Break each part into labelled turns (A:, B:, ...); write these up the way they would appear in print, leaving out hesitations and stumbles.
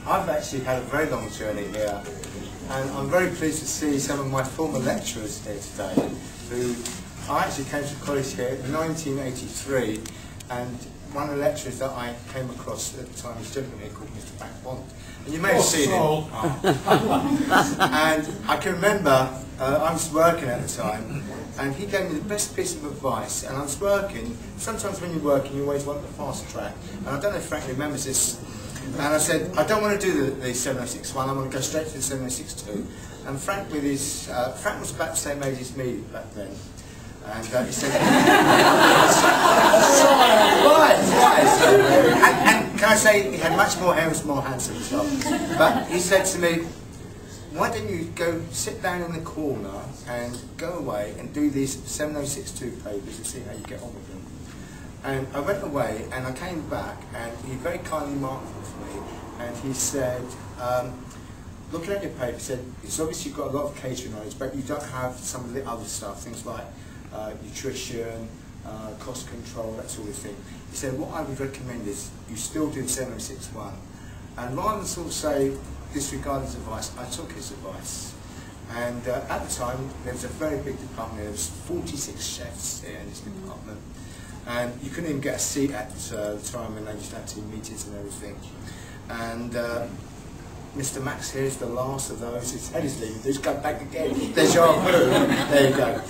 A: I've actually had a very long journey here, and I'm very pleased to see some of my former lecturers here today, who I actually came to college here in 1983, and one of the lecturers that I came across at the time was a gentleman here called Mr. Backbond. And you may have seen him. And I can remember, I was working at the time, and he gave me the best piece of advice. And I was working, sometimes when you're working you always want the fast track. And I don't know if Frank remembers this. And I said, I don't want to do the 706-1, I want to go straight to the 706-2. And Frank with his, Frank was about the same age as me back then. And he said, and can I say, he had much more hair and was more handsome as well. But he said to me, why don't you go sit down in the corner and go away and do these 706-2 papers and see how you get on with them. And I went away and I came back and he very kindly marked them for me, and he said, looking at your paper, he said, it's obvious you've got a lot of catering knowledge, but you don't have some of the other stuff, things like nutrition, cost control, that sort of thing. He said, what I would recommend is you still do 706-1. And rather than sort of say, disregard his advice, I took his advice. And at the time, there was a very big department. There was 46 chefs here in this department. And you couldn't even get a seat at the time when they used to have team meetings and everything. And Mr. Max here is the last of those. His head is leaving. He's come back again. Deja vu. There you go.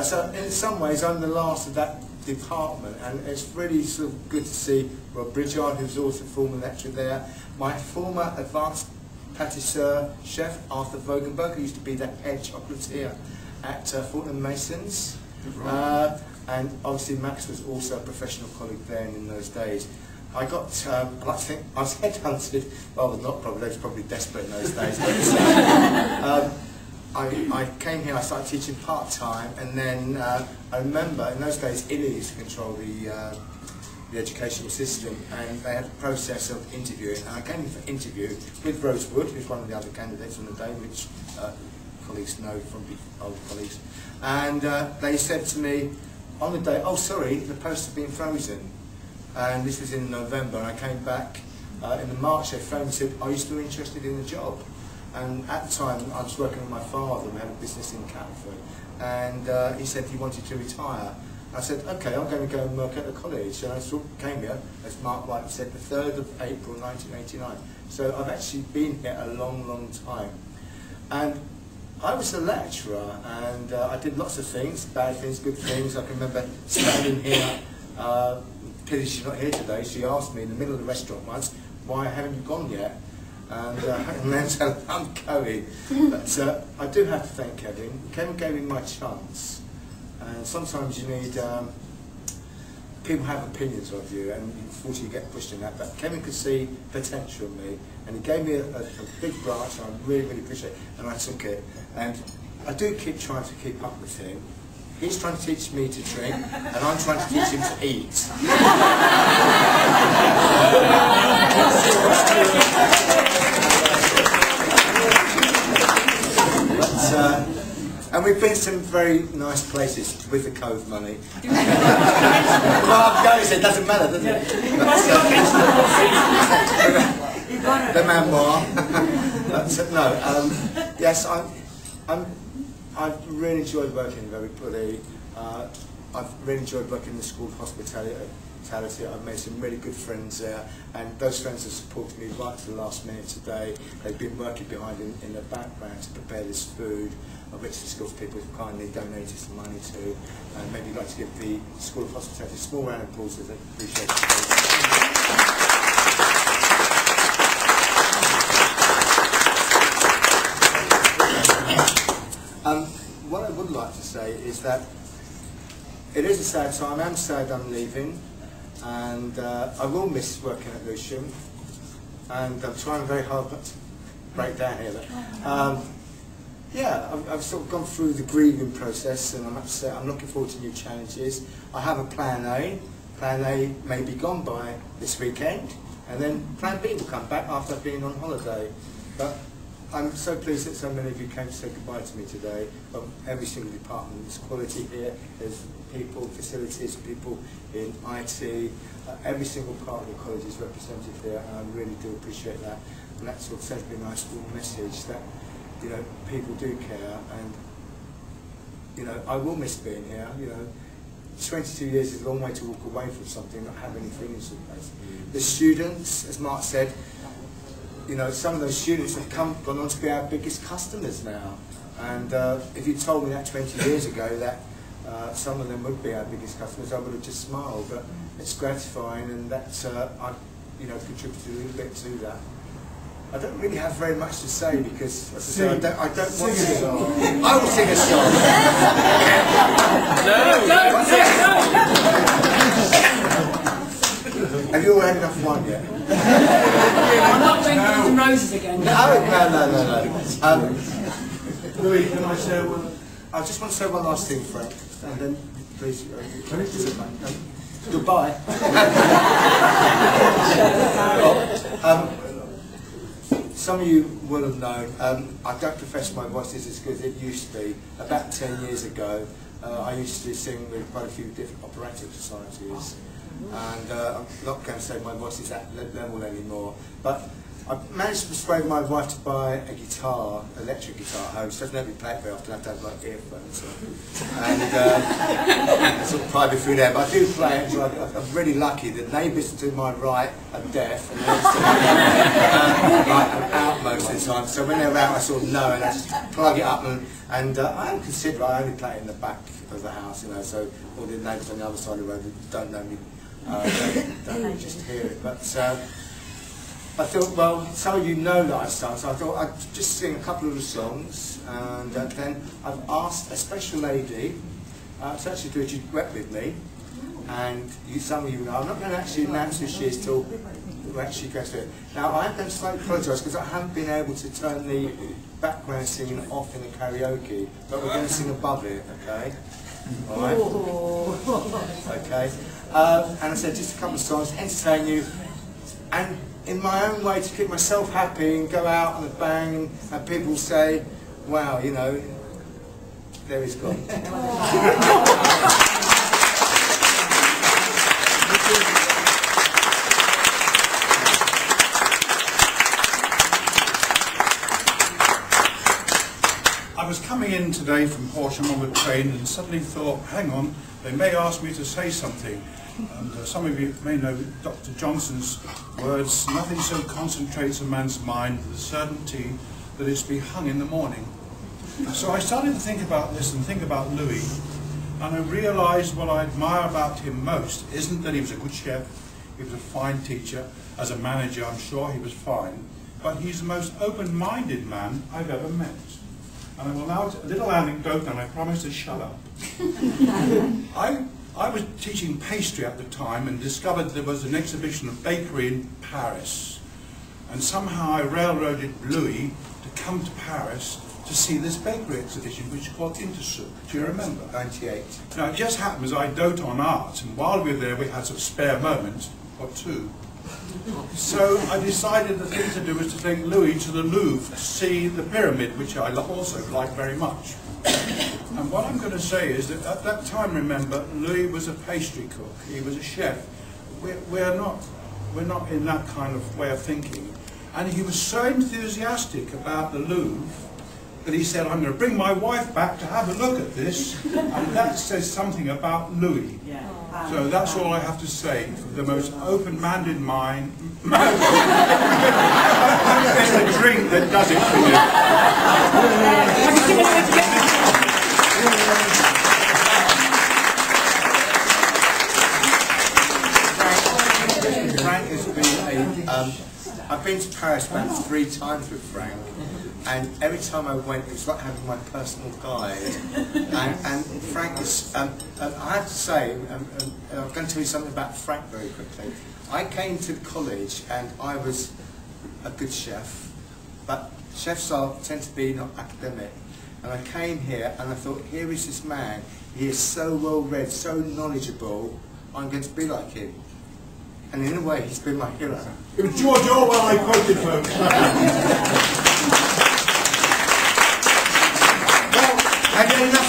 A: So in some ways, I'm the last of that department, and it's really sort of good to see Rob Bridgeard, who's also a former lecturer there. My former advanced pâtisseur chef, Arthur Vogenberg, who used to be the head chocolatier at Fortnum Masons. And obviously Max was also a professional colleague then in those days. I got, I like to think, I was headhunted, well, not probably, they was probably desperate in those days. But, I came here, I started teaching part-time, and then I remember in those days Italy used to control the educational system, and they had a process of interviewing, and I came in for interview with Rosewood, who's one of the other candidates on the day, which colleagues know from old colleagues, and they said to me on the day, oh sorry, the post has been frozen. And this was in November, and I came back in the March. They phoned and said, are you still interested in the job? And at the time, I was working with my father, we had a business in Catford, and he said he wanted to retire. I said, okay, I'm going to go and work at the college. And I sort of came here, as Mark White said, the 3rd of April 1989. So I've actually been here a long, long time. And I was a lecturer, and I did lots of things, bad things, good things. I can remember standing here, pity she's not here today, she asked me in the middle of the restaurant once, why haven't you gone yet? And then said, I'm going. But I do have to thank Kevin. Kevin gave me my chance. And sometimes you need, people have opinions of you, and unfortunately you get pushed in that, but Kevin could see potential in me, and he gave me a big branch, and I really, really appreciate it, and I took it. And I do keep trying to keep up with him. He's trying to teach me to drink, and I'm trying to teach him to eat. And we've been to some very nice places with the Cove money. Well, I'm going to say it doesn't matter, does it? The memoir. No, yes, I've really enjoyed working in Everybody. I've really enjoyed working in the School of Hospitality. I've made some really good friends there, and those friends have supported me right to the last minute today. They've been working behind in the background to prepare this food, of which the School of people have kindly donated some money to. And maybe you'd like to give the School of Hospitality a small round of applause as they appreciate it. What I would like to say is that it is a sad time. I'm sad I'm leaving, and I will miss working at Lucian, and I'm trying very hard not to break down here. But, yeah, I've sort of gone through the grieving process, and I'm upset. I'm looking forward to new challenges. I have a plan A. Plan A may be gone by this weekend, and then Plan B will come back after I've been on holiday. But I'm so pleased that so many of you came to say goodbye to me today. Of every single department, there's quality here, there's people, facilities, people in IT, every single part of the college is represented here, and I really do appreciate that. and that sort of sends me a nice warm message that, you know, people do care, and, you know, I will miss being here. You know, 22 years is a long way to walk away from something, not have any feelings in place. The students, as Mark said, you know, some of those students have gone on to be our biggest customers now. And if you told me that 20 years ago that some of them would be our biggest customers, I would have just smiled. But it's gratifying, and that's I've, you know, contributed a little bit to that. I don't really have very much to say because, as I say, I don't want to sing. I will sing a song. Have you all had enough wine yet?
B: I'm not drinking Guns N' Roses again.
A: No. Louis, can I say one? I just want to say one last thing, Frank, and then please goodbye. Some of you will have known, I don't profess my voice is as good as it used to be. About 10 years ago, I used to sing with quite a few different operatic societies, and I'm not going to say my voice is at that level anymore, but I managed to persuade my wife to buy a guitar, electric guitar at home. She doesn't let me play it very often, I have to have like earphones on. And sort of private through there, but I do play it, so I'm really lucky. The neighbours to my right are deaf, and they're like, I'm out most of the time, so when they're out I sort of know, and I just plug it up, and I am considerate. I only play it in the back of the house, you know, so all the neighbours on the other side of the road who don't know me don't just hear it. But I thought, well, some of you know that I've sung, so I thought I'd just sing a couple of the songs, and then I've asked a special lady to actually do a duet with me, and some of you know, I'm not going to actually announce who she is till we actually go to it. Now, I am going to slightly apologise because I haven't been able to turn the background singing off in the karaoke, but we're going to sing above it, okay? Alright? Okay. And I said just a couple of songs to entertain you, and in my own way to keep myself happy and go out on a bang, and people say, wow, you know, there he's gone.
C: I was coming in today from Horsham on the train and suddenly thought, hang on, they may ask me to say something. And some of you may know Dr. Johnson's words, nothing so concentrates a man's mind with the certainty that it's be hung in the morning. So I started to think about this and think about Louis, and I realised what I admire about him most isn't that he was a good chef, he was a fine teacher, as a manager I'm sure he was fine, but he's the most open-minded man I've ever met. And I will now, a little anecdote, and I promise to shut up. I was teaching pastry at the time and discovered there was an exhibition of bakery in Paris. And somehow I railroaded Louis to come to Paris to see this bakery exhibition, which is called Intersoup. Do you remember?
A: 98.
C: Now it just happens I dote on art, and while we were there we had a spare moment or two. So I decided the thing to do was to take Louis to the Louvre to see the pyramid, which I also like very much. And what I'm going to say is that at that time, remember, Louis was a pastry cook. He was a chef. We're not in that kind of way of thinking. And he was so enthusiastic about the Louvre that he said, I'm going to bring my wife back to have a look at this. And that says something about Louis.
B: Yeah.
C: So that's all I have to say. The most open-minded mind. It's the drink that does it for you.
A: Frank has been I've been to Paris about 3 times with Frank, and every time I went it was like having my personal guide. And Frank is, I have to say, I'm going to tell you something about Frank very quickly. I came to college and I was a good chef, but chefs tend to be not academic. And I came here and I thought, here is this man, he is so well read, so knowledgeable, I'm going to be like him. And in a way, he's been my hero.
C: It was George Orwell I quoted, folks.
A: Well, I did enough